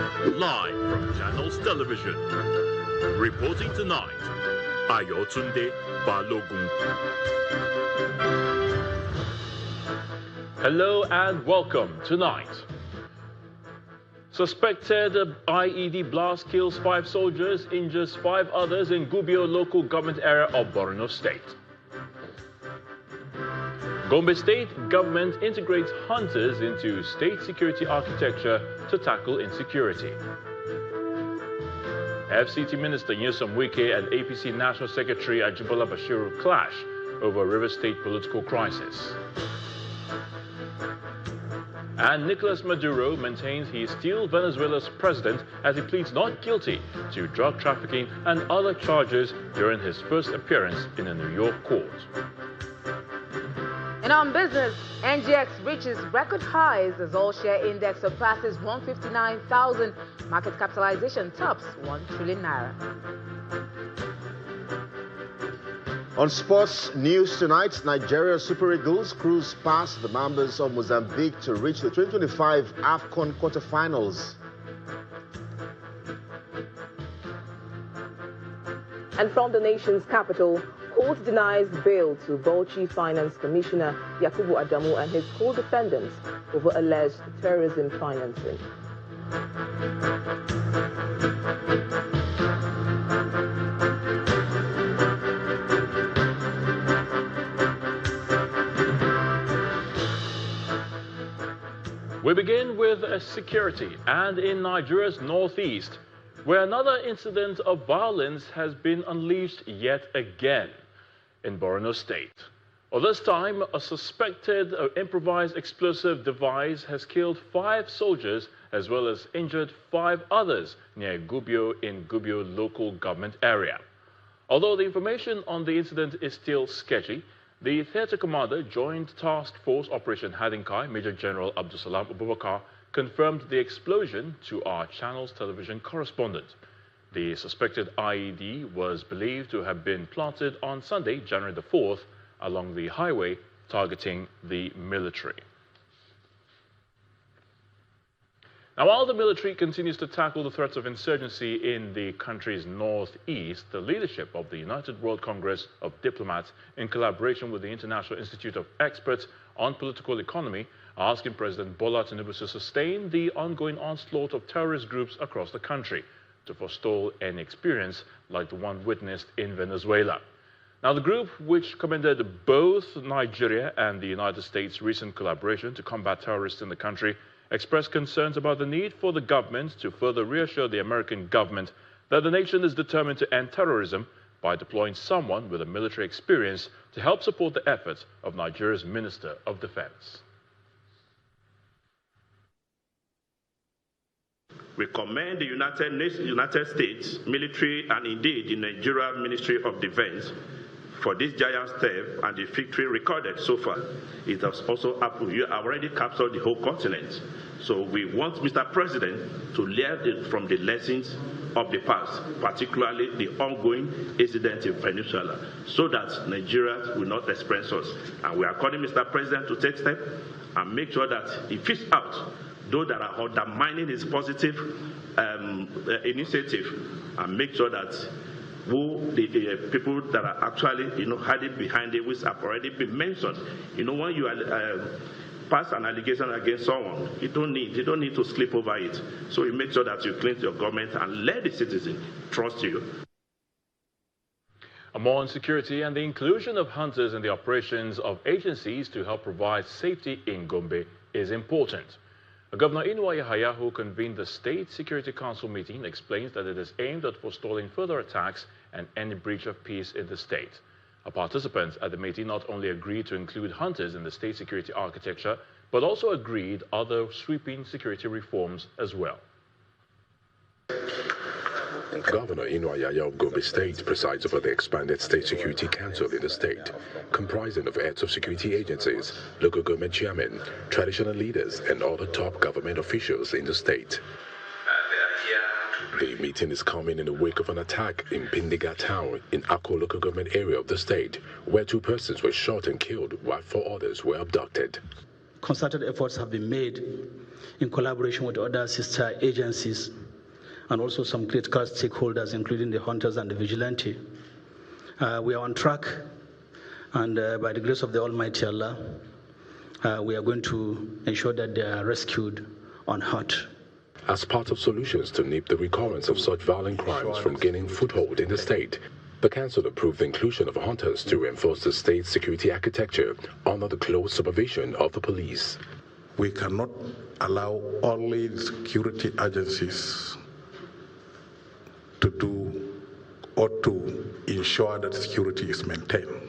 Live from Channels Television. Reporting tonight, Ayotunde Balogun. Hello and welcome tonight. Suspected IED blast kills 5 soldiers, injures 5 others in Gubio local government area of Borno State. Gombe State government integrates hunters into state security architecture to tackle insecurity. FCT Minister Nyesom Wike and APC National Secretary Ajibola Bashiru clash over River State political crisis. And Nicolas Maduro maintains he is still Venezuela's president as he pleads not guilty to drug trafficking and other charges during his first appearance in a New York court. And on business, NGX reaches record highs as all-share index surpasses 159,000. Market capitalization tops 1 trillion naira. On sports news tonight, Nigeria Super Eagles cruise past the Mambas of Mozambique to reach the 2025 AFCON quarterfinals. And from the nation's capital, court denies bail to Bauchi Finance Commissioner Yakubu Adamu and his co-defendants over alleged terrorism financing. We begin with security, and in Nigeria's northeast, where another incident of violence has been unleashed yet again in Borno State. Well, this time, a suspected improvised explosive device has killed 5 soldiers as well as injured 5 others near Gubio in Gubio local government area. Although the information on the incident is still sketchy, the theatre commander, Joint Task Force Operation Hadinkai, Major General Abdusalam Abubakar, confirmed the explosion to our Channels television correspondent. The suspected IED was believed to have been planted on Sunday, January the 4th, along the highway targeting the military. Now, while the military continues to tackle the threats of insurgency in the country's northeast, the leadership of the United World Congress of Diplomats, in collaboration with the International Institute of Experts on Political Economy, are asking President Bola Tinubu to sustain the ongoing onslaught of terrorist groups across the country to forestall any experience like the one witnessed in Venezuela. Now, the group, which commended both Nigeria and the United States' recent collaboration to combat terrorists in the country, expressed concerns about the need for the government to further reassure the American government that the nation is determined to end terrorism by deploying someone with a military experience to help support the efforts of Nigeria's Minister of Defense. We commend the United States military and indeed the Nigeria Ministry of Defense for this giant step and the victory recorded so far. It has also happened. You have already captured the whole continent. So we want Mr. President to learn from the lessons of the past, particularly the ongoing incident in Venezuela, so that Nigeria will not experience us. And we are calling Mr. President to take steps and make sure that he fish out those that are undermining his positive initiative, and make sure that the people that are actually, hiding behind it, which have already been mentioned. When you pass an allegation against someone, you don't need to sleep over it. So you make sure that you cleanse your government and let the citizen trust you. More on security and the inclusion of hunters in the operations of agencies to help provide safety in Gombe is important. Governor Inuwa Yahaya, who convened the State Security Council meeting, explains that it is aimed at forestalling further attacks and any breach of peace in the state. Our participants at the meeting not only agreed to include hunters in the state security architecture, but also agreed other sweeping security reforms as well. Governor Inuwa Yahaya of Gombe State presides over the expanded State Security Council in the state, comprising of heads of security agencies, local government chairmen, traditional leaders, and other top government officials in the state. The meeting is coming in the wake of an attack in Pindiga town in Akko local government area of the state, where 2 persons were shot and killed while 4 others were abducted. Concerted efforts have been made in collaboration with other sister agencies and also some critical stakeholders, including the hunters and the vigilante. We are on track, and by the grace of the Almighty Allah, we are going to ensure that they are rescued unhurt. As part of solutions to nip the recurrence of such violent crimes from gaining foothold in the state, the Council approved the inclusion of hunters to reinforce the state's security architecture under the close supervision of the police. We cannot allow only the security agencies to do or to ensure that security is maintained.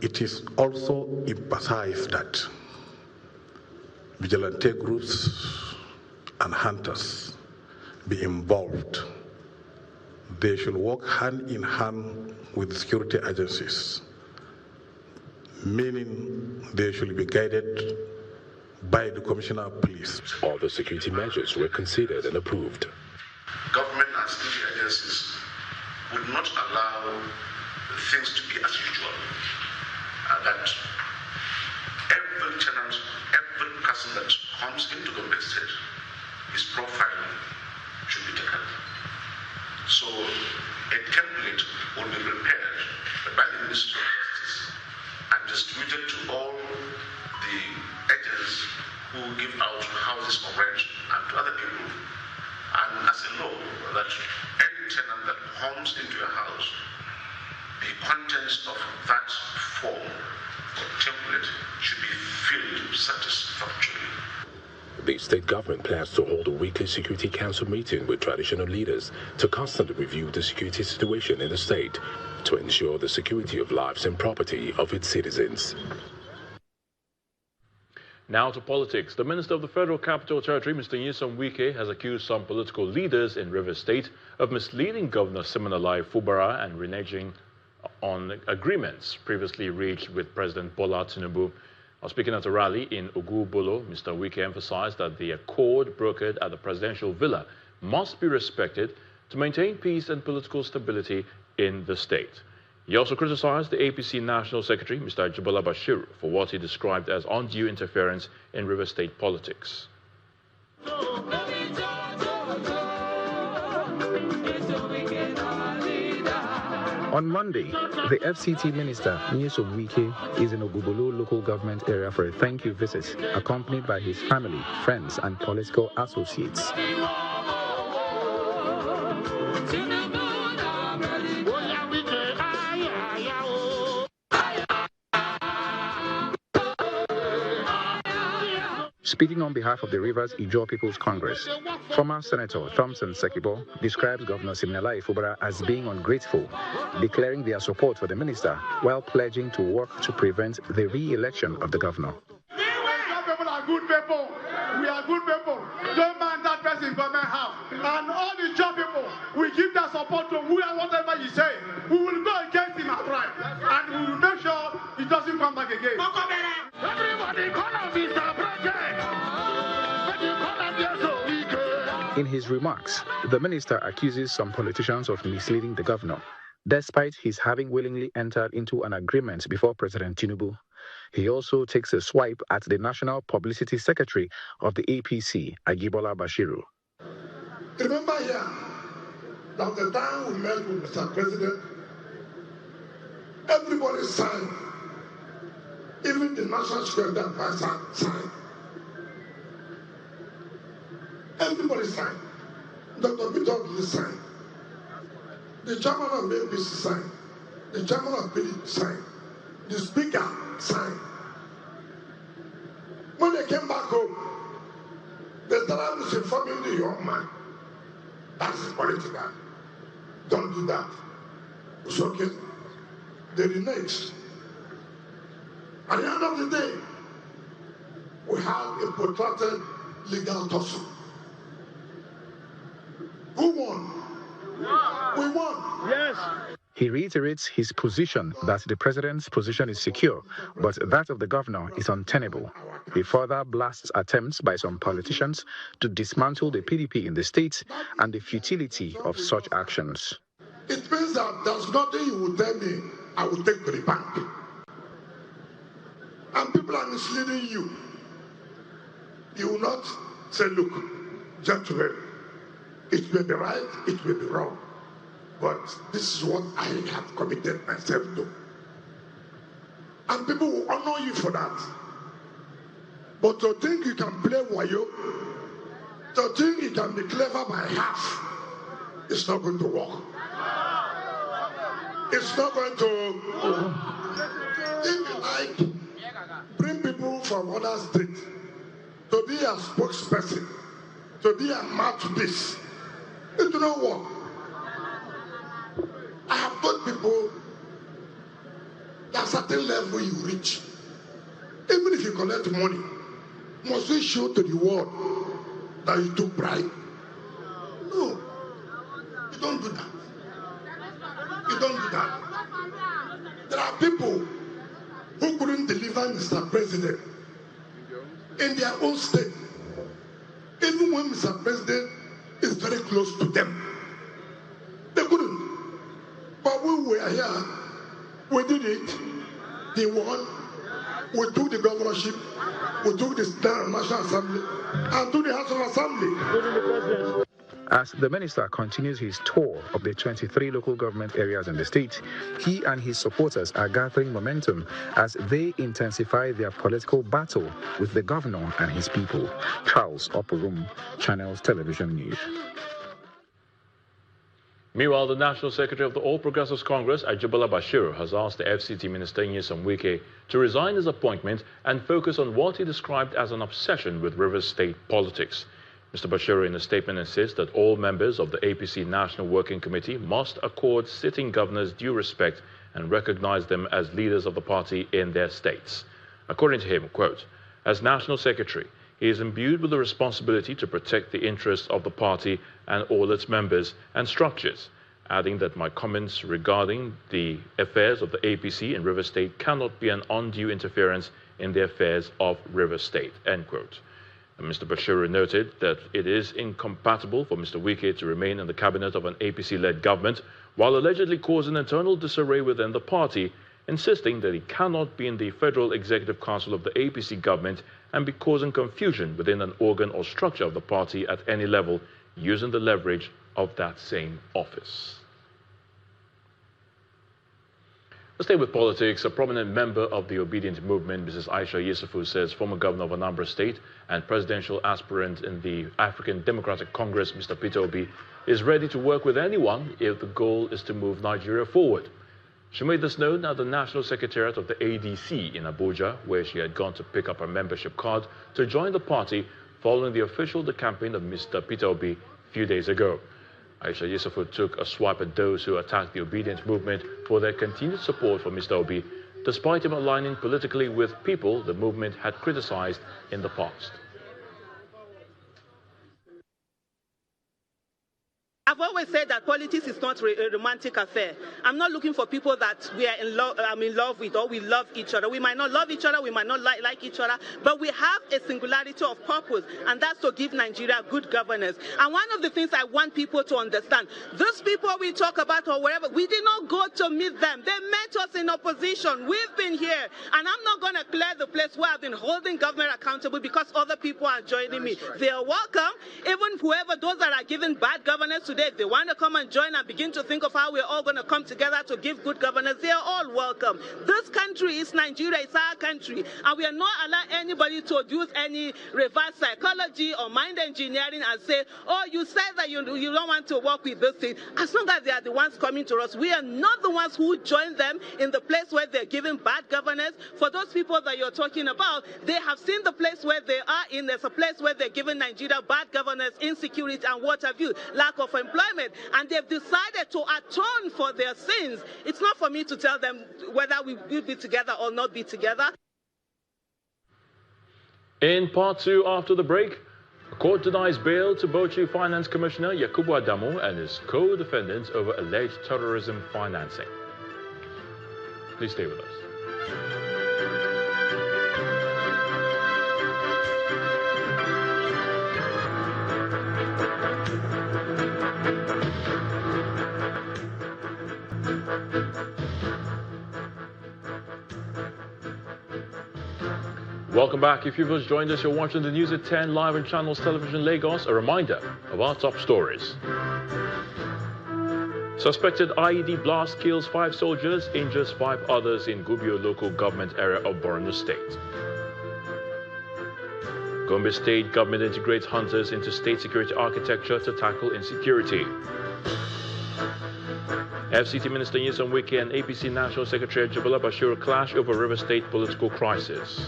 It is also emphasized that vigilante groups and hunters be involved. They should work hand in hand with security agencies, meaning they should be guided by the Commissioner of Police. All the security measures were considered and approved. Government and security agencies would not allow things to be as usual. That every tenant, every person that comes into Gombe State, his profile should be taken. So a template will be prepared by the Ministry of Justice and distributed to all the agents who give out houses for rent and to other people. And as a law, that any tenant that comes into your house, the contents of that form or template should be filled satisfactorily. The state government plans to hold a weekly Security Council meeting with traditional leaders to constantly review the security situation in the state to ensure the security of lives and property of its citizens. Now to politics. The Minister of the Federal Capital Territory, Mr. Nyesom Wike, has accused some political leaders in Rivers State of misleading Governor Simonalai Fubara and reneging on agreements previously reached with President Bola Tinubu. Speaking at a rally in Ogubolo, Mr. Wike emphasized that the accord brokered at the presidential villa must be respected to maintain peace and political stability in the state. He also criticized the APC National Secretary, Mr. Jibola Bashir, for what he described as undue interference in River State politics. On Monday, the FCT Minister, Nyesom Wike, is in Ogubolo local government area for a thank you visit, accompanied by his family, friends, and political associates. Speaking on behalf of the Rivers Ijaw People's Congress, former Senator Thompson Sekibo describes Governor Simonalai Fubara as being ungrateful, declaring their support for the minister while pledging to work to prevent the re-election of the governor. People are good people. We are good people. Don't mind that person government have. And all the job people, we give their support to who and whatever you say. We will go against him outright. And we will make sure he doesn't come back again. Everybody call up Mr. Project. In his remarks, the minister accuses some politicians of misleading the governor, despite his having willingly entered into an agreement before President Tinubu. He also takes a swipe at the National Publicity Secretary of the APC, Ajibola Bashiru. Remember here that the time we met with Mr. President, everybody signed. Even the National Security Advisor signed. Everybody signed. Dr. Petroleum signed. The chairman of the APC signed. The chairman of PoliticsToday signed. The speaker signed. When they came back home, they started misinforming the young man. That's political. Don't do that. It's okay. They reneged. At the end of the day, we have a protracted legal tussle. Who won? We won. Yes. He reiterates his position that the president's position is secure, but that of the governor is untenable. He further blasts attempts by some politicians to dismantle the PDP in the state and the futility of such actions. It means that there's nothing you will tell me I will take to the bank. And people are misleading you. You will not say, look, gentlemen, it may be right, it may be wrong, but this is what I have committed myself to. And people will honor you for that. But to think you can play wayo, to think you can be clever by half, it's not going to work. It's not going to. If you like, bring people from other states to be a spokesperson, to be a mouthpiece. It will not work. I have told people that a certain level you reach, even if you collect money, must you show to the world that you took bribe? No, you don't do that. You don't do that. There are people who couldn't deliver Mr. President in their own state, even when Mr. President is very close to them. They couldn't. But we were here, we did it, they won, we took the governorship, we took the National Assembly, and took the House of Assembly. As the minister continues his tour of the 23 local government areas in the state, he and his supporters are gathering momentum as they intensify their political battle with the governor and his people. Charles Oporum, Channels Television News. Meanwhile, the National Secretary of the All Progressives Congress, Ajibala Bashir, has asked the FCT Minister Nyesom Wike to resign his appointment and focus on what he described as an obsession with Rivers State politics. Mr. Bashir, in a statement, insists that all members of the APC National Working Committee must accord sitting governors due respect and recognize them as leaders of the party in their states. According to him, quote, as National Secretary, he is imbued with the responsibility to protect the interests of the party and all its members and structures, adding that my comments regarding the affairs of the APC in Rivers State cannot be an undue interference in the affairs of Rivers State, end quote. And Mr. Bashir noted that it is incompatible for Mr. Wike to remain in the cabinet of an APC-led government while allegedly causing internal disarray within the party, insisting that he cannot be in the Federal Executive Council of the APC government and be causing confusion within an organ or structure of the party at any level using the leverage of that same office. Let's stay with politics. A prominent member of the Obedient Movement, Mrs. Aisha Yesufu, says former governor of Anambra State and presidential aspirant in the African Democratic Congress, Mr. Peter Obi, is ready to work with anyone if the goal is to move Nigeria forward. She made this known at the National Secretariat of the ADC in Abuja, where she had gone to pick up her membership card to join the party following the official campaign of Mr. Peter Obi a few days ago. Aisha Yesufu took a swipe at those who attacked the Obedient Movement for their continued support for Mr. Obi, despite him aligning politically with people the movement had criticized in the past. I've always said that politics is not a romantic affair. I'm not looking for people that we are in love with or we love each other. We might not love each other, we might not like each other, but we have a singularity of purpose, and that's to give Nigeria good governance. And one of the things I want people to understand, those people we talk about or wherever, we did not go to meet them. They met us in opposition. We've been here, and I'm not going to clear the place where I've been holding government accountable because other people are joining me. They are welcome. Even whoever, those that are giving bad governance today, if they want to come and join and begin to think of how we're all going to come together to give good governance, they are all welcome. This country is Nigeria, it's our country, and we are not allowing anybody to use any reverse psychology or mind engineering and say, oh, you said that you don't want to work with this thing. As long as they are the ones coming to us, we are not the ones who join them in the place where they're giving bad governance. For those people that you're talking about, they have seen the place where they are in. There's a place where they're giving Nigeria bad governance, insecurity, and what have you, lack of employment, and they've decided to atone for their sins. It's not for me to tell them whether we will be together or not be together. In part two, after the break, the court denies bail to Bauchi Finance Commissioner Yakubu Adamu and his co-defendants over alleged terrorism financing. Please stay with us. Welcome back. If you've just joined us, you're watching the news at 10 live on Channels Television Lagos. A reminder of our top stories. Suspected IED blast kills 5 soldiers, injures 5 others in Gubio local government area of Borno State. Gombe State government integrates hunters into state security architecture to tackle insecurity. FCT Minister Nyesom Wike and APC National Secretary Jabala Bashir clash over River State political crisis.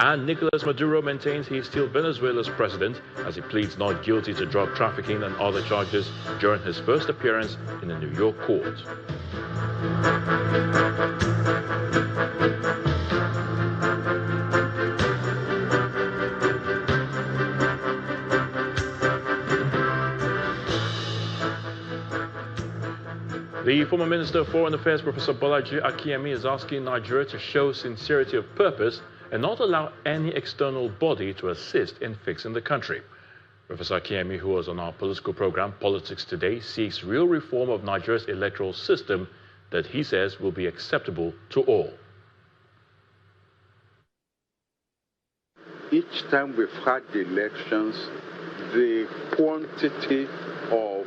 And Nicolas Maduro maintains he is still Venezuela's president as he pleads not guilty to drug trafficking and other charges during his first appearance in a New York court. The former Minister of Foreign Affairs, Professor Bolaji Akinyemi, is asking Nigeria to show sincerity of purpose and not allow any external body to assist in fixing the country. Professor Akinyemi, who was on our political program, Politics Today, seeks real reform of Nigeria's electoral system that he says will be acceptable to all. Each time we've had the elections, the quantity of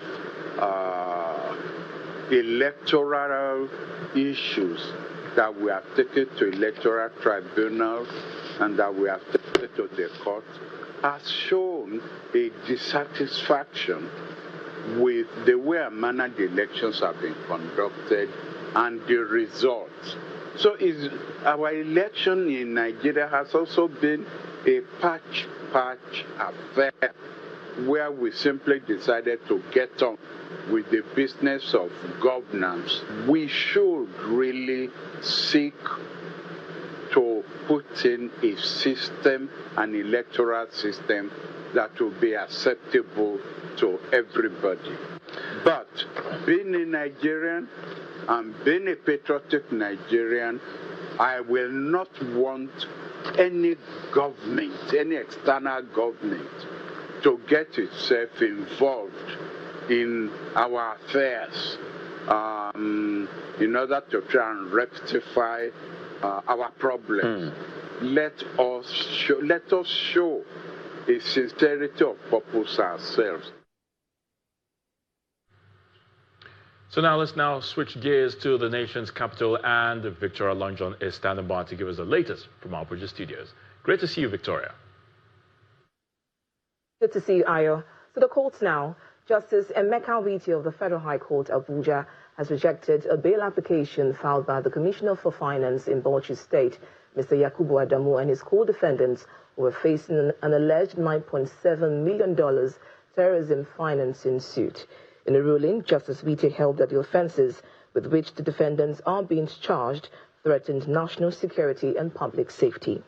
electoral issues that we have taken to electoral tribunals and that we have taken to the court has shown a dissatisfaction with the way and manner the elections have been conducted and the results. So our election in Nigeria has also been a patch affair where we simply decided to get on with the business of governance. We should really seek to put in a system, an electoral system that will be acceptable to everybody. But being a Nigerian and being a patriotic Nigerian, I will not want any government, any external government, to get itself involved in our affairs in order to try and rectify our problems. Let us show a sincerity of purpose ourselves. So now let's switch gears to the nation's capital, and Victoria Longjong is standing by to give us the latest from our Abuja studios. Great to see you, Victoria. Good to see you, Ayo. So the courts now. Justice Emeka Witi of the Federal High Court, Abuja, has rejected a bail application filed by the Commissioner for Finance in Bauchi State, Mr. Yakubu Adamu, and his co-defendants who were facing an alleged $9.7 million terrorism financing suit. In a ruling, Justice Witi held that the offences with which the defendants are being charged threatened national security and public safety.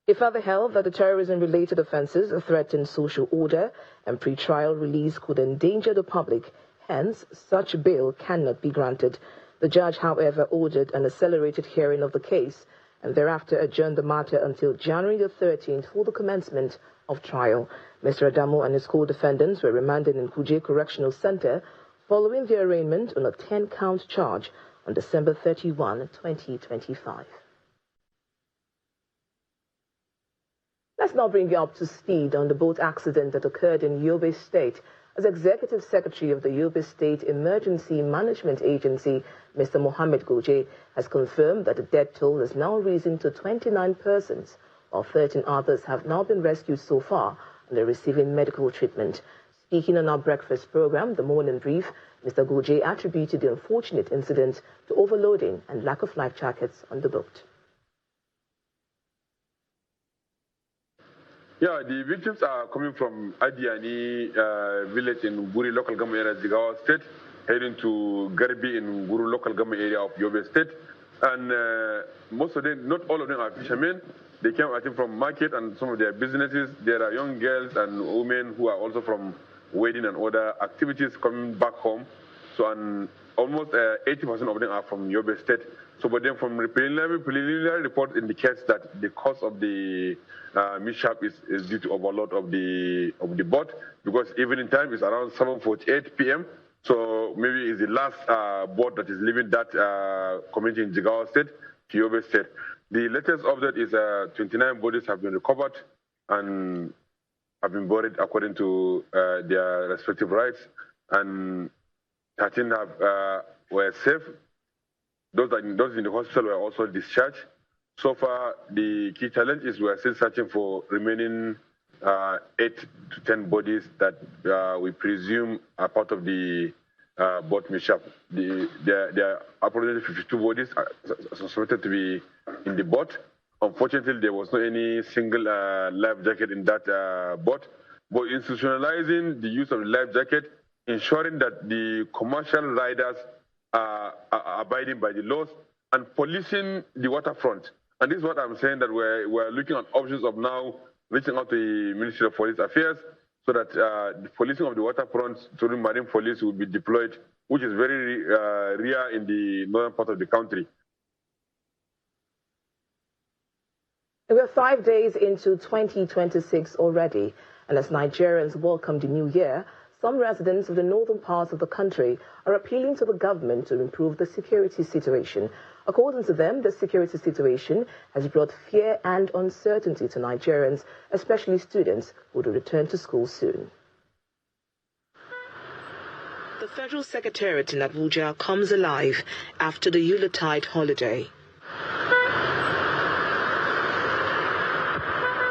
He further held that the terrorism-related offences threatened social order and pre-trial release could endanger the public. Hence, such bail cannot be granted. The judge, however, ordered an accelerated hearing of the case and thereafter adjourned the matter until January the 13th for the commencement of trial. Mr. Adamu and his co-defendants were remanded in Kuje Correctional Center following their arraignment on a 10-count charge on December 31, 2025. Let's now bring you up to speed on the boat accident that occurred in Yobe State, as Executive Secretary of the Yobe State Emergency Management Agency, Mr. Mohammed Goje, has confirmed that the death toll has now risen to 29 persons, while 13 others have now been rescued so far and are receiving medical treatment. Speaking on our breakfast program, The Morning Brief, Mr. Goje attributed the unfortunate incident to overloading and lack of life jackets on the boat. Yeah, the victims are coming from Adiani village in Guri local government area of Jigawa State, heading to Garbi in Guru local government area of Yobe State. And most of them, not all of them are fishermen. They came, I think, from market and some of their businesses. There are young girls and women who are also from wedding and other activities coming back home. So, and almost 80% of them are from Yobe State. So, but then from preliminary report indicates that the cause of the mishap is due to overload of the boat, because evening time is around 7:48 p.m. So maybe it's the last boat that is leaving that community in Jigawa State to Yobe State. The latest update is 29 bodies have been recovered and have been buried according to their respective rights, and 13 were safe. Those in the hospital were also discharged. So far, the key challenge is we are still searching for remaining 8 to 10 bodies that we presume are part of the boat mishap. There are approximately 52 bodies suspected to be in the boat. Unfortunately, there was not any single life jacket in that boat. But institutionalizing the use of the life jacket, ensuring that the commercial riders are abiding by the laws, and policing the waterfront. And this is what I'm saying, that we're looking at options of now reaching out to the Ministry of Police Affairs so that the policing of the waterfront through marine police will be deployed, which is very rare in the northern part of the country. We're 5 days into 2026 already, and as Nigerians welcome the new year, some residents of the northern parts of the country are appealing to the government to improve the security situation. According to them, the security situation has brought fear and uncertainty to Nigerians, especially students who will return to school soon. The Federal Secretariat in Abuja comes alive after the Yuletide holiday.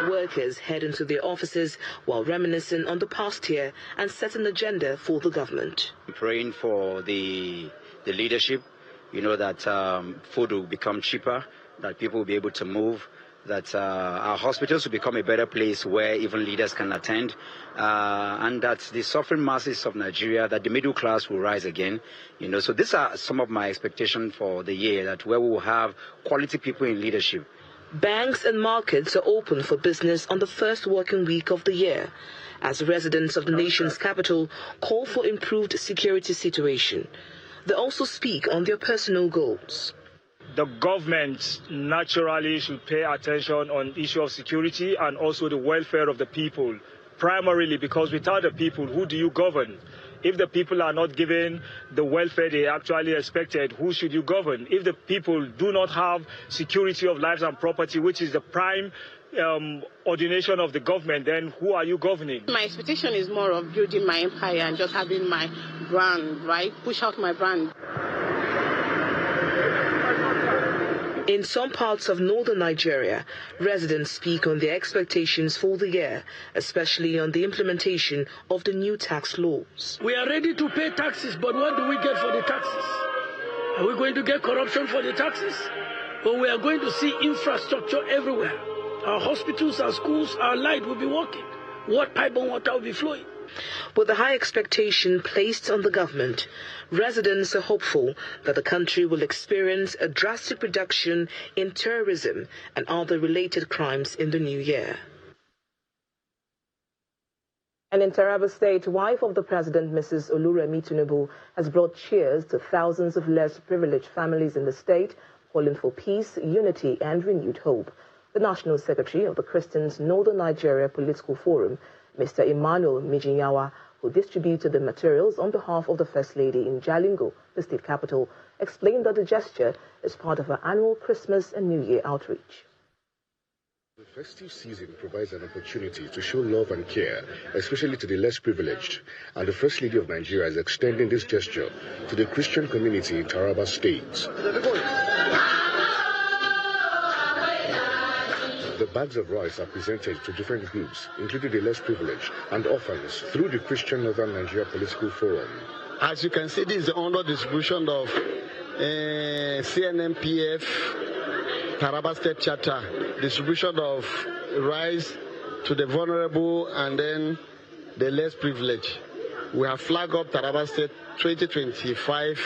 Workers head into their offices while reminiscing on the past year and set an agenda for the government. Praying for the leadership, that food will become cheaper, that people will be able to move, that our hospitals will become a better place where even leaders can attend, and that the suffering masses of Nigeria, that the middle class will rise again. So these are some of my expectations for the year, that where we will have quality people in leadership. Banks and markets are open for business on the first working week of the year, as residents of the nation's capital call for improved security situation. They also speak on their personal goals. The government naturally should pay attention on the issue of security and also the welfare of the people, primarily because without the people, who do you govern? If the people are not given the welfare they actually expected, who should you govern? If the people do not have security of lives and property, which is the prime ordination of the government, then who are you governing? My expectation is more of building my empire and just having my brand, right? Push out my brand. In some parts of northern Nigeria, residents speak on their expectations for the year, especially on the implementation of the new tax laws. We are ready to pay taxes, but what do we get for the taxes? Are we going to get corruption for the taxes? Or we are going to see infrastructure everywhere? Our hospitals, our schools, our light will be working. What pipe and water will be flowing? With the high expectation placed on the government, residents are hopeful that the country will experience a drastic reduction in terrorism and other related crimes in the new year. And in Taraba State, wife of the president, Mrs. Oluremi Tinubu, has brought cheers to thousands of less privileged families in the state, calling for peace, unity and renewed hope. The National Secretary of the Christians Northern Nigeria Political Forum, Mr. Emmanuel Mijinyawa, who distributed the materials on behalf of the First Lady in Jalingo, the state capital, explained that the gesture is part of her annual Christmas and New Year outreach. The festive season provides an opportunity to show love and care, especially to the less privileged, and the First Lady of Nigeria is extending this gesture to the Christian community in Taraba State. The bags of rice are presented to different groups, including the less privileged and orphans, through the Christian Northern Nigeria Political Forum. As you can see, this is the honor distribution of CNMPF Taraba State Charter, distribution of rice to the vulnerable and then the less privileged. We have flagged up Taraba State 2025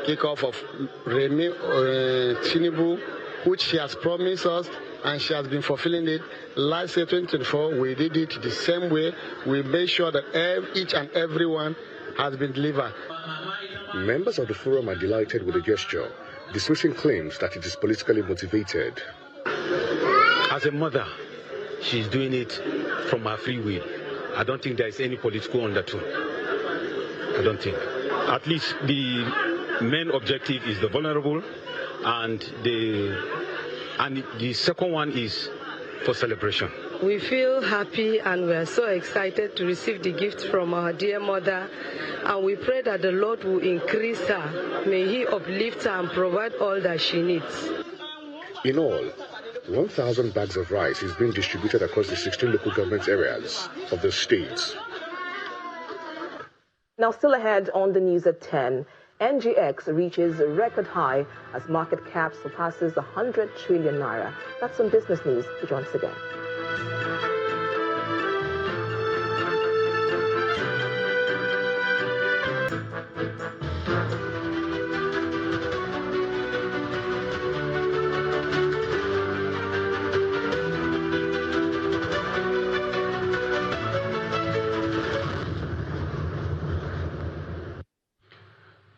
kickoff of Remi Tinubu, which she has promised us, and she has been fulfilling it. Last year, 2024, we did it the same way. We made sure that each and every one has been delivered. Members of the forum are delighted with the gesture, dismissing claims that it is politically motivated. As a mother, she's doing it from her free will. I don't think there is any political undertone. I don't think. At least the main objective is the vulnerable and the And the second one is for celebration. We feel happy and we are so excited to receive the gift from our dear mother, and we pray that the Lord will increase her. May He uplift her and provide all that she needs. In all, 1,000 bags of rice is being distributed across the 16 local government areas of the state. Now, still ahead on the news at 10, NGX reaches a record high as market cap surpasses 100 trillion naira. That's some business news to join us again.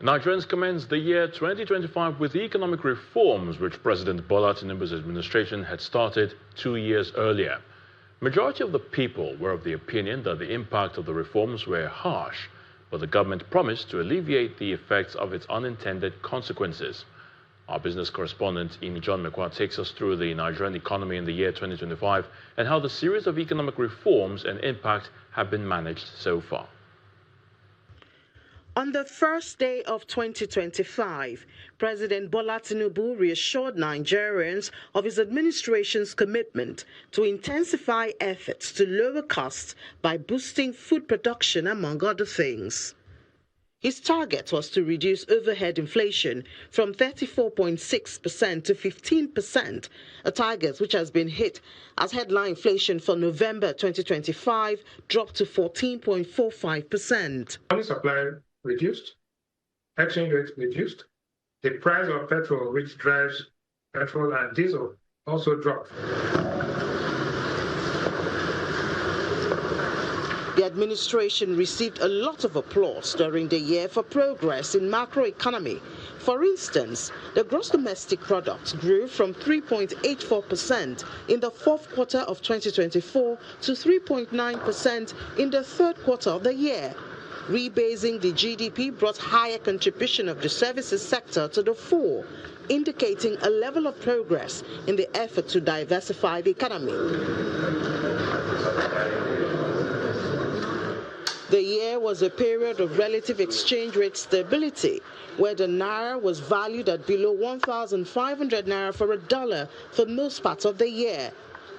Nigerians commenced the year 2025 with economic reforms which President Bola Tinubu's administration had started 2 years earlier. Majority of the people were of the opinion that the impact of the reforms were harsh, but the government promised to alleviate the effects of its unintended consequences. Our business correspondent, John Mekwa, takes us through the Nigerian economy in the year 2025 and how the series of economic reforms and impact have been managed so far. On the first day of 2025, President Bola Tinubu reassured Nigerians of his administration's commitment to intensify efforts to lower costs by boosting food production, among other things. His target was to reduce overhead inflation from 34.6% to 15%, a target which has been hit as headline inflation for November 2025 dropped to 14.45%. Money supply reduced, exchange rate reduced, the price of petrol, which drives petrol and diesel, also dropped. The administration received a lot of applause during the year for progress in macroeconomy. For instance, the gross domestic product grew from 3.84% in the fourth quarter of 2024 to 3.9% in the third quarter of the year. Rebasing the GDP brought higher contribution of the services sector to the fore, indicating a level of progress in the effort to diversify the economy. The year was a period of relative exchange rate stability, where the naira was valued at below 1,500 naira for a dollar for most parts of the year.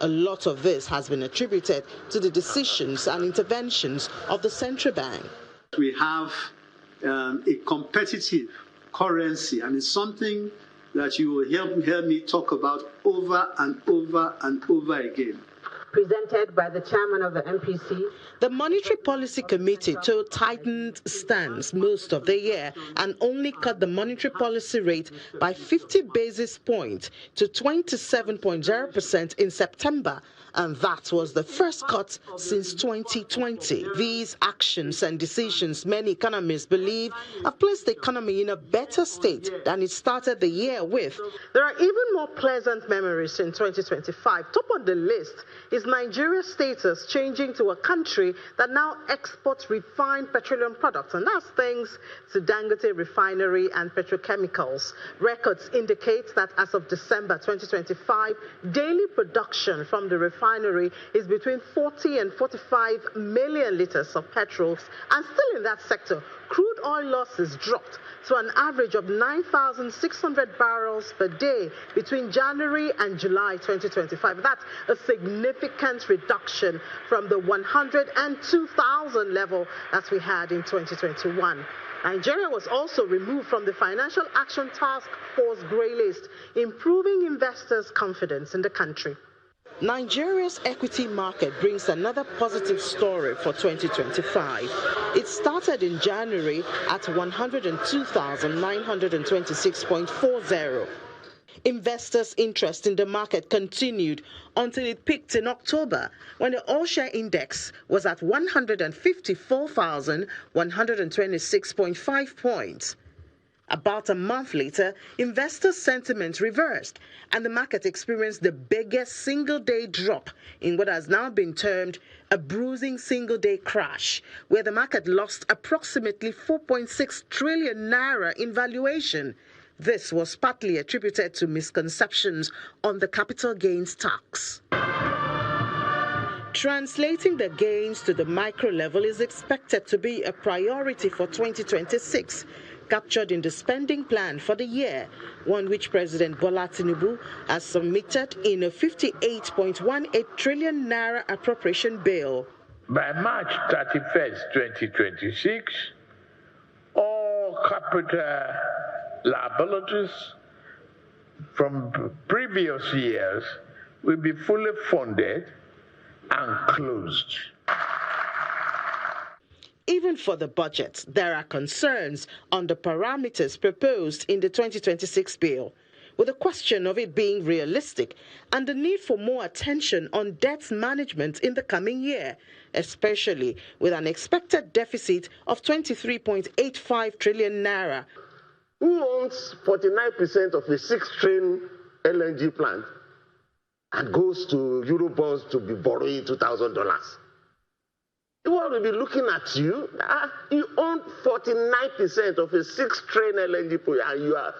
A lot of this has been attributed to the decisions and interventions of the central bank. We have a competitive currency, and it's something that you will hear me talk about over and over and over again. Presented by the chairman of the MPC. The Monetary Policy Committee took tightened stance most of the year and only cut the monetary policy rate by 50 basis points to 27.0% in September, and that was the first cut since 2020. These actions and decisions, many economists believe, have placed the economy in a better state than it started the year with. There are even more pleasant memories in 2025. Top on the list is Nigeria's status changing to a country that now exports refined petroleum products, and that's thanks to Dangote refinery and petrochemicals. Records indicate that as of December 2025, daily production from the refinery is between 40 and 45 million liters of petrol, and still in that sector, crude oil losses dropped to an average of 9,600 barrels per day between January and July 2025. That's a significant reduction from the 102,000 level that we had in 2021. Nigeria was also removed from the Financial Action Task Force grey list, improving investors' confidence in the country. Nigeria's equity market brings another positive story for 2025. It started in January at 102,926.40. Investors' interest in the market continued until it peaked in October, when the all-share index was at 154,126.5 points. About a month later, investor sentiment reversed, and the market experienced the biggest single-day drop in what has now been termed a bruising single-day crash, where the market lost approximately 4.6 trillion naira in valuation. This was partly attributed to misconceptions on the capital gains tax. Translating the gains to the micro level is expected to be a priority for 2026, captured in the spending plan for the year, one which President Bola Tinubu has submitted in a 58.18 trillion naira appropriation bill. By March 31st, 2026, all capital liabilities from previous years will be fully funded and closed. Even for the budget, there are concerns on the parameters proposed in the 2026 bill, with the question of it being realistic and the need for more attention on debt management in the coming year, especially with an expected deficit of 23.85 trillion naira. Who owns 49% of a 6-train LNG plant and goes to Eurobonds to be borrowing $2,000? The world will be looking at you. You own 49% of a 6-train LNG project, and you are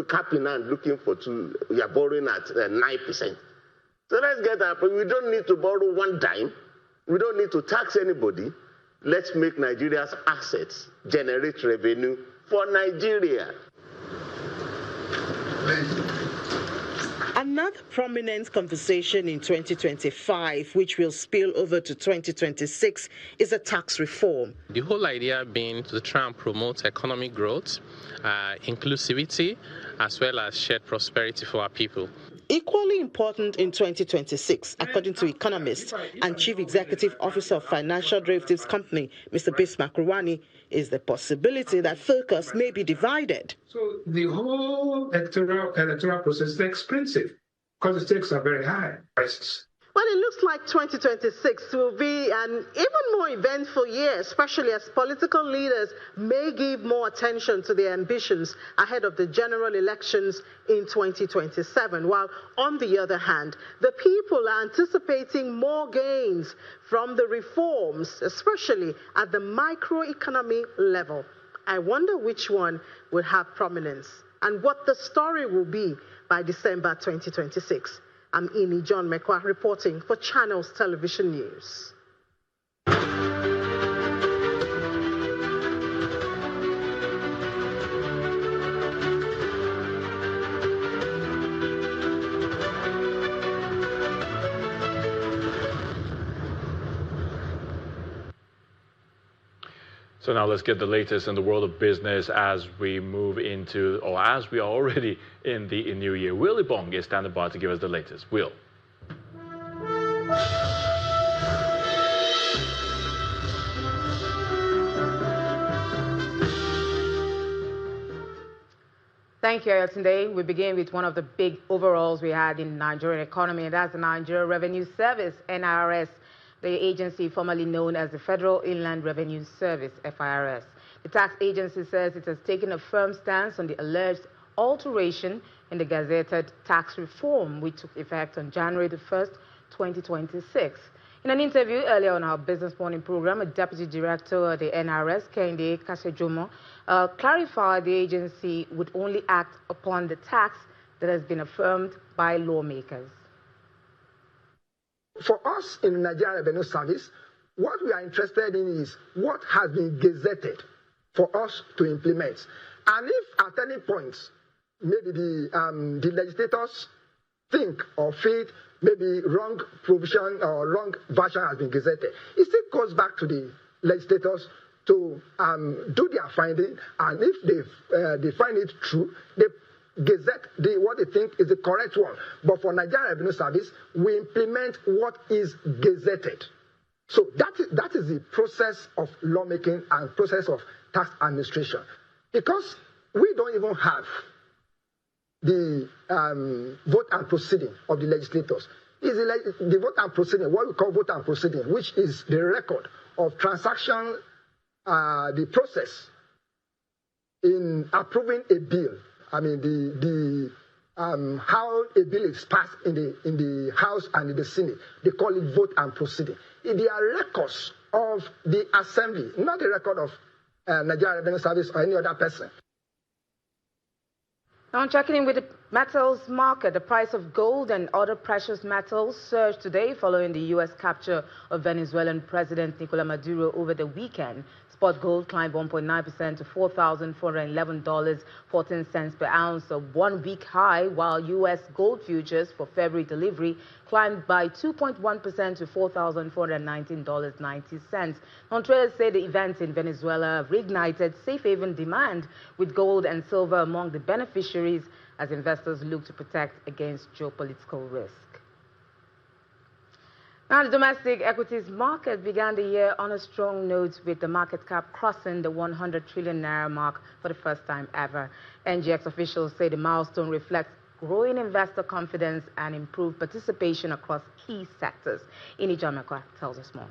capping and looking for you are borrowing at 9%. So let's get that. We don't need to borrow one dime. We don't need to tax anybody. Let's make Nigeria's assets generate revenue for Nigeria. Another prominent conversation in 2025, which will spill over to 2026, is a tax reform. The whole idea being to try and promote economic growth, inclusivity, as well as shared prosperity for our people. Equally important in 2026, according to economist and Chief Executive Officer of Financial Derivatives Company, Mr. Bismarck Ruwani, is the possibility that focus may be divided. So the whole electoral process is expensive because the stakes are very high. Prices. Well, it looks like 2026 will be an even more eventful year, especially as political leaders may give more attention to their ambitions ahead of the general elections in 2027. While, on the other hand, the people are anticipating more gains from the reforms, especially at the microeconomy level. I wonder which one will have prominence and what the story will be by December 2026. I'm Ini John Mekwa reporting for Channels Television News. So now let's get the latest in the world of business as we move into, or as we are already in the new year. Will Ibong is standing by to give us the latest. Will. Thank you, Ayotunde. We begin with one of the big overalls we had in the Nigerian economy, and that's the Nigeria Revenue Service, NIRS. The agency formerly known as the Federal Inland Revenue Service, FIRS. The tax agency says it has taken a firm stance on the alleged alteration in the gazetted tax reform, which took effect on January the 1st, 2026. In an interview earlier on our Business Morning program, a deputy director of the NIRS, Kehinde Kasejomo, clarified the agency would only act upon the tax that has been affirmed by lawmakers. For us in the Nigeria Revenue Service, what we are interested in is what has been gazetted for us to implement. And if at any point, maybe the legislators think or feel maybe wrong provision or wrong version has been gazetted, it still goes back to the legislators to do their finding, and if they find it true, they gazette what they think is the correct one. But for Nigeria Revenue Service, we implement what is gazetted. So that is the process of lawmaking and process of tax administration. Because we don't even have the vote and proceeding of the legislators. It's the vote and proceeding, what we call vote and proceeding, which is the record of transaction, the process in approving a bill. I mean, how a bill is passed in the House and in the Senate. They call it vote and proceeding. They are records of the Assembly, not a record of Nigeria Revenue Service or any other person. Now, checking in with the metals market, the price of gold and other precious metals surged today following the U.S. capture of Venezuelan President Nicolas Maduro over the weekend. Spot gold climbed 1.9% to $4,411.14 per ounce, a one-week high, while U.S. gold futures for February delivery climbed by 2.1% to $4,419.90. Traders say the events in Venezuela have reignited safe haven demand, with gold and silver among the beneficiaries as investors look to protect against geopolitical risk. Now, the domestic equities market began the year on a strong note, with the market cap crossing the 100 trillion naira mark for the first time ever. NGX officials say the milestone reflects growing investor confidence and improved participation across key sectors. Ini Jamekwa tells us more.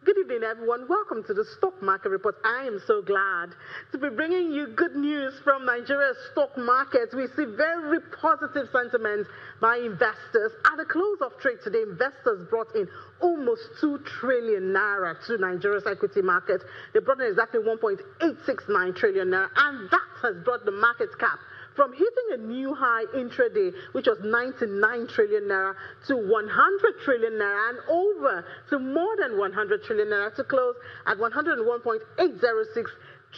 Good evening, everyone. Welcome to the Stock Market Report. I am so glad to be bringing you good news from Nigeria's stock market. We see very positive sentiment by investors. At the close of trade today, investors brought in almost 2 trillion naira to Nigeria's equity market. They brought in exactly 1.869 trillion naira, and that has brought the market cap from hitting a new high intraday, which was 99 trillion naira, to 100 trillion naira, and over to more than 100 trillion naira, to close at 101.806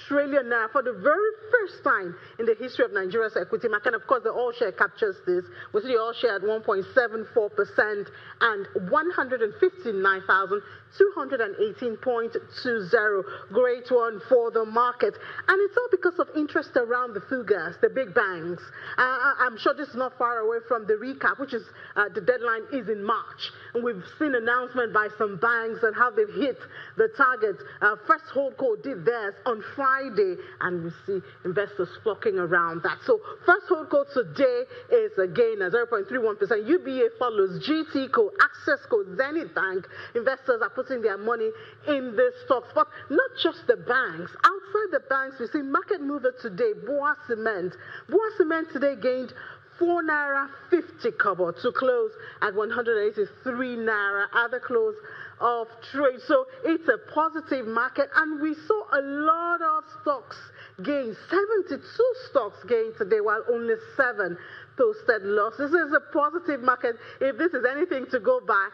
trillion naira for the very first time in the history of Nigeria's equity market. And of course, the all share captures this. We see the all share at 1.74% and 159,218.20. Great one for the market. And it's all because of interest around the figures, the big banks. I'm sure this is not far away from the recap, which is the deadline is in March. And we've seen announcement by some banks and how they've hit the target. First Holdco did theirs on Friday, and we see investors flocking around that. So First Holdco today is a gain at 0.31%. UBA follows, GTCO, Accessco, Zenith Bank. Investors are putting their money in these stocks. But not just the banks. Outside the banks, we see market mover today, Boa Cement. Boa Cement today gained 4 naira 50 kobo to close at 183 naira at the close of trade. So it's a positive market, and we saw a lot of stocks gain. 72 stocks gained today, while only 7 posted losses. This is a positive market. If this is anything to go by,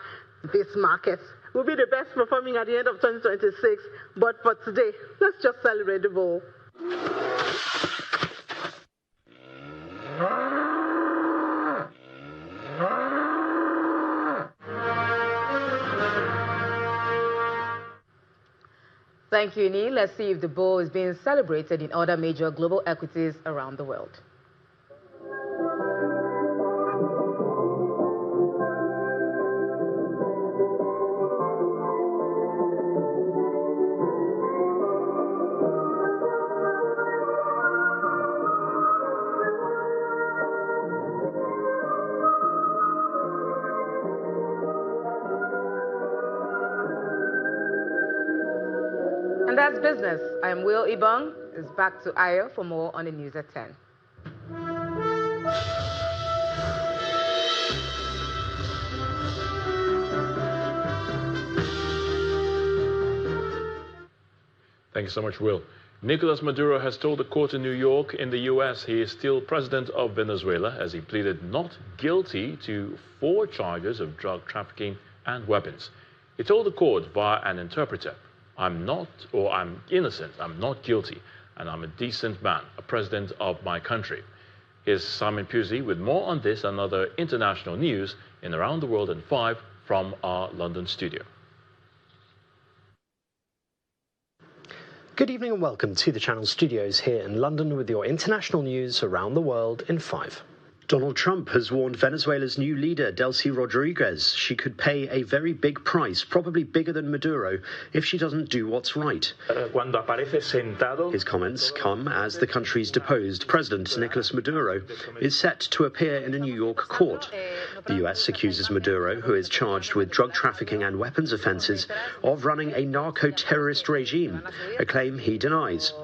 this market will be the best performing at the end of 2026. But for today, let's just celebrate the ball. Thank you, Neil. Let's see if the bull is being celebrated in other major global equities around the world. And that's business. I am Will Ibong. It's back to Ayo for more on the news at 10. Thank you so much, Will. Nicolas Maduro has told the court in New York in the U.S. he is still president of Venezuela, as he pleaded not guilty to 4 charges of drug trafficking and weapons. He told the court via an interpreter, I'm innocent, I'm not guilty, and I'm a decent man, a president of my country. Here's Simon Pusey with more on this and other international news in Around the World in 5 from our London studio. Good evening and welcome to the Channel Studios here in London with your international news around the world in 5. Donald Trump has warned Venezuela's new leader, Delcy Rodriguez, she could pay a very big price, probably bigger than Maduro, if she doesn't do what's right. His comments come as the country's deposed president, Nicolas Maduro, is set to appear in a New York court. The US accuses Maduro, who is charged with drug trafficking and weapons offenses, of running a narco-terrorist regime, a claim he denies.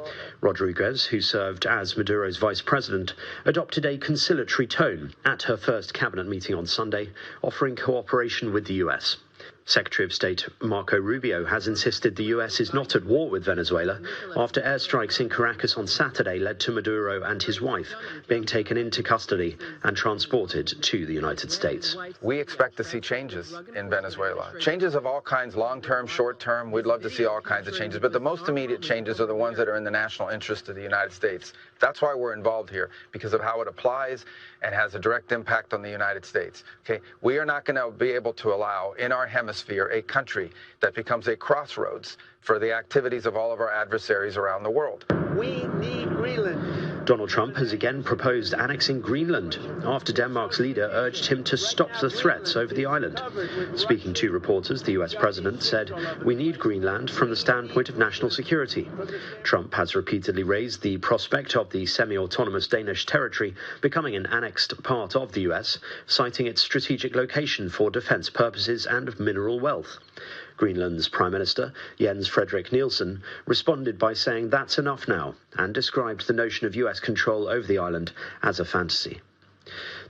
Rodriguez, who served as Maduro's vice president, adopted a conciliatory tone at her first cabinet meeting on Sunday, offering cooperation with the US. Secretary of State Marco Rubio has insisted the US is not at war with Venezuela after airstrikes in Caracas on Saturday led to Maduro and his wife being taken into custody and transported to the United States. We expect to see changes in Venezuela. Changes of all kinds, long-term, short-term. We'd love to see all kinds of changes, but the most immediate changes are the ones that are in the national interest of the United States. That's why we're involved here, because of how it applies and has a direct impact on the United States. Okay, we are not going to be able to allow in our hemisphere a country that becomes a crossroads for the activities of all of our adversaries around the world. We need Greenland. Donald Trump has again proposed annexing Greenland after Denmark's leader urged him to stop the threats over the island. Speaking to reporters, the US president said, "We need Greenland from the standpoint of national security." Trump has repeatedly raised the prospect of the semi-autonomous Danish territory becoming an annexed part of the US, citing its strategic location for defense purposes and mineral wealth. Greenland's Prime Minister, Jens Frederik Nielsen, responded by saying that's enough now and described the notion of US control over the island as a fantasy.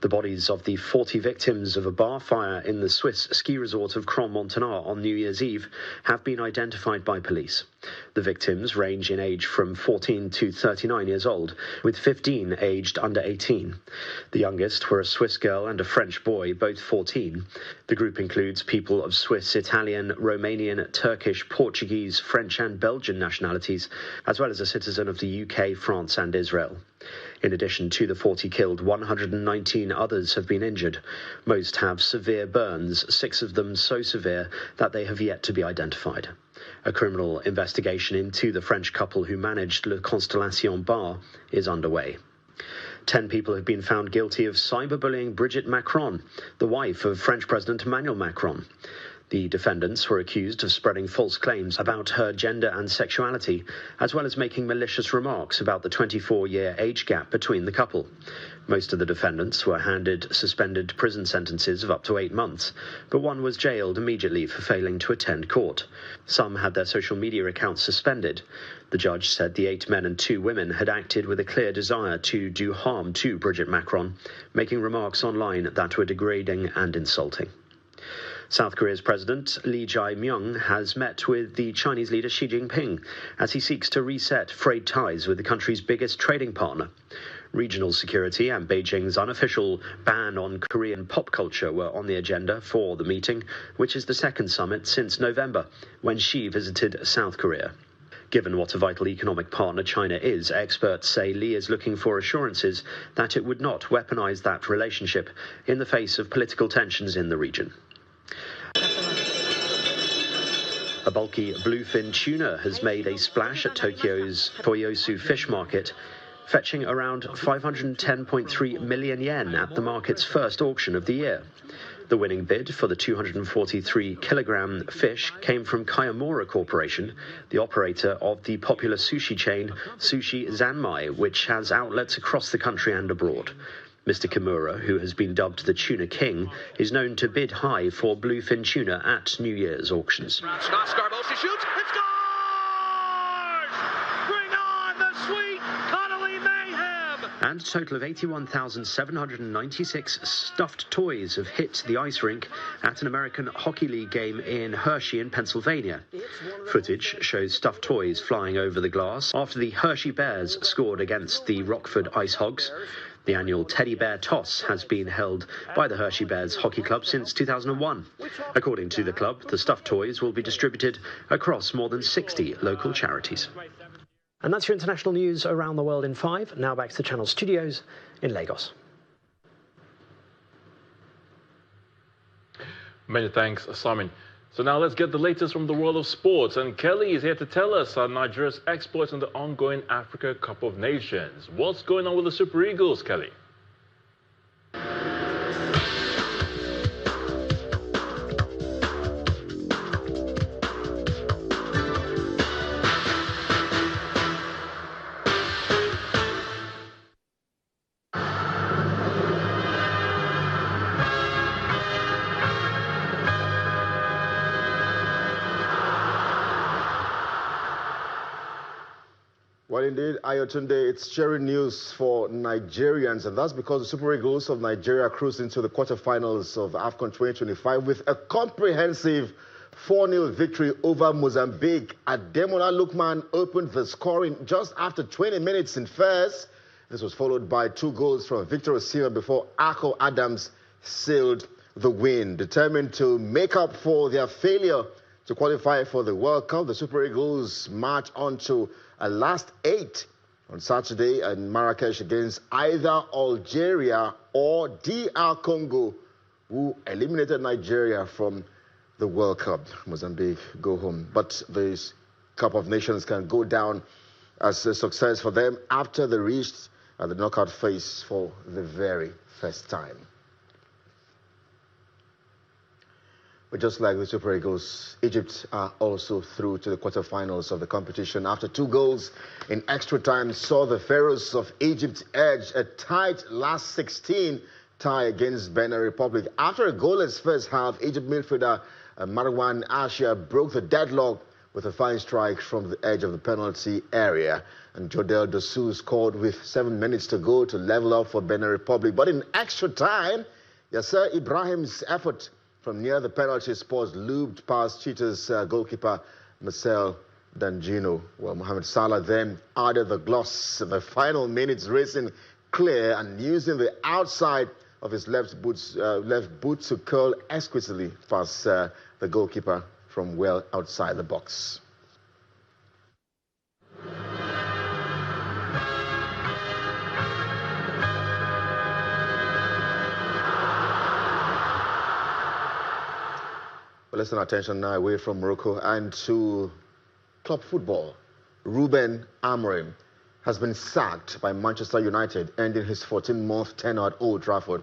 The bodies of the 40 victims of a bar fire in the Swiss ski resort of Crans-Montana on New Year's Eve have been identified by police. The victims range in age from 14 to 39 years old, with 15 aged under 18. The youngest were a Swiss girl and a French boy, both 14. The group includes people of Swiss, Italian, Romanian, Turkish, Portuguese, French and Belgian nationalities, as well as a citizen of the UK, France and Israel. In addition to the 40 killed, 119 others have been injured. Most have severe burns, 6 of them so severe that they have yet to be identified. A criminal investigation into the French couple who managed Le Constellation Bar is underway. 10 people have been found guilty of cyberbullying Brigitte Macron, the wife of French President Emmanuel Macron. The defendants were accused of spreading false claims about her gender and sexuality, as well as making malicious remarks about the 24-year age gap between the couple. Most of the defendants were handed suspended prison sentences of up to 8 months, but one was jailed immediately for failing to attend court. Some had their social media accounts suspended. The judge said the 8 men and 2 women had acted with a clear desire to do harm to Brigitte Macron, making remarks online that were degrading and insulting. South Korea's President Lee Jae-myung has met with the Chinese leader Xi Jinping as he seeks to reset frayed ties with the country's biggest trading partner. Regional security and Beijing's unofficial ban on Korean pop culture were on the agenda for the meeting, which is the second summit since November, when Xi visited South Korea. Given what a vital economic partner China is, experts say Lee is looking for assurances that it would not weaponize that relationship in the face of political tensions in the region. A bulky bluefin tuna has made a splash at Tokyo's Toyosu fish market, fetching around 510.3 million yen at the market's first auction of the year. The winning bid for the 243-kilogram fish came from Kayamura Corporation, the operator of the popular sushi chain Sushi Zanmai, which has outlets across the country and abroad. Mr. Kimura, who has been dubbed the Tuna King, is known to bid high for bluefin tuna at New Year's auctions. Scott Scarborough, she shoots, and scores! Bring on the sweet cuddly mayhem! And a total of 81,796 stuffed toys have hit the ice rink at an American Hockey League game in Hershey in Pennsylvania. Footage shows stuffed toys flying over the glass after the Hershey Bears scored against the Rockford Ice Hogs. The annual Teddy Bear Toss has been held by the Hershey Bears Hockey Club since 2001. According to the club, the stuffed toys will be distributed across more than 60 local charities. And that's your international news around the world in 5. Now back to the Channel studios in Lagos. Many thanks, Simon. So now let's get the latest from the world of sports. And Kelly is here to tell us Nigeria's exploits in the ongoing Africa Cup of Nations. What's going on with the Super Eagles, Kelly? Well, indeed, Ayotunde, it's cheering news for Nigerians, and that's because the Super Eagles of Nigeria cruised into the quarterfinals of AFCON 2025 with a comprehensive 4-0 victory over Mozambique. Ademola Lookman opened the scoring just after 20 minutes in first. This was followed by 2 goals from Victor Osimhen before Ako Adams sealed the win. Determined to make up for their failure to qualify for the World Cup, the Super Eagles march on to a last 8 on Saturday in Marrakesh against either Algeria or DR Congo, who eliminated Nigeria from the World Cup. Mozambique go home. But the Cup of Nations can go down as a success for them after they reached the knockout phase for the very first time. But just like the Super Eagles, Egypt are also through to the quarterfinals of the competition. After 2 goals in extra time, saw the Pharaohs of Egypt edge a tight last 16 tie against Benin Republic. After a goalless first half, Egypt midfielder Marwan Ashia broke the deadlock with a fine strike from the edge of the penalty area. And Jodel Dossou scored with 7 minutes to go to level up for Benin Republic. But in extra time, Yasser Ibrahim's effort from near the penalty spot looped past Cheetah's goalkeeper Marcel Dangino. Well, Mohamed Salah then added the gloss in the final minutes, racing clear and using the outside of his left boot to curl exquisitely past the goalkeeper from well outside the box. Well, let's turn our attention now away from Morocco and to club football. Ruben Amorim has been sacked by Manchester United, ending his 14-month tenure at Old Trafford.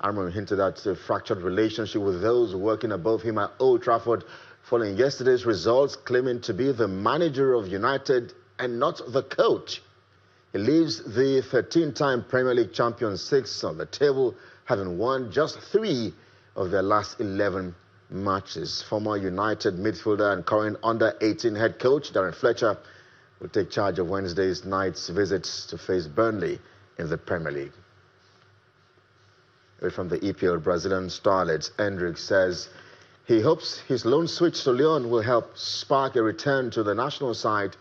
Amorim hinted at a fractured relationship with those working above him at Old Trafford following yesterday's results, claiming to be the manager of United and not the coach. He leaves the 13-time Premier League champion 6th on the table, having won just 3 of their last 11 matches. Former United midfielder and current under-18 head coach Darren Fletcher will take charge of Wednesday's night's visits to face Burnley in the Premier League. Away from the EPL, Brazilian starlet Endrick says he hopes his loan switch to Lyon will help spark a return to the national side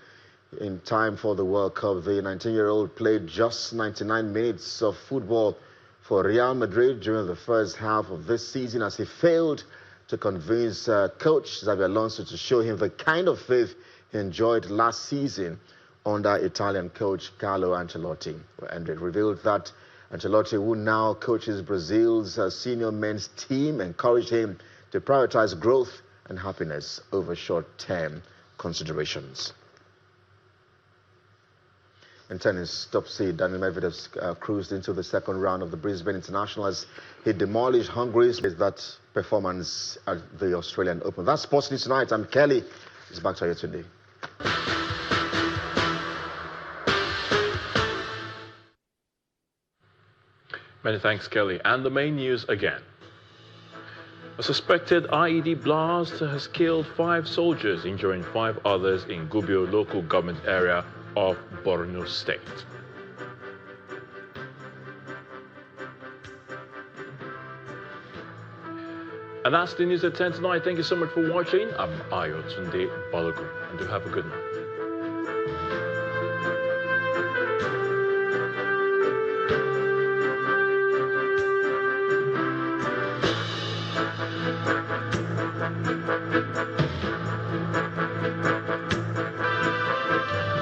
in time for the World Cup. The 19-year-old played just 99 minutes of football for Real Madrid during the first half of this season as he failed to convince coach Xabi Alonso to show him the kind of faith he enjoyed last season under Italian coach Carlo Ancelotti. And it revealed that Ancelotti, who now coaches Brazil's senior men's team, encouraged him to prioritize growth and happiness over short-term considerations. In tennis, top seed Daniil Medvedev cruised into the second round of the Brisbane International as he demolished Hungary's with that performance at the Australian Open. That's Sports News Tonight. I'm Kelly. It's back to you today. Many thanks, Kelly. And the main news again. A suspected IED blast has killed 5 soldiers, injuring 5 others in Gubio local government area of Borno State. And that's the news at 10 tonight. Thank you so much for watching. I'm Ayotunde Balogun, and do have a good night.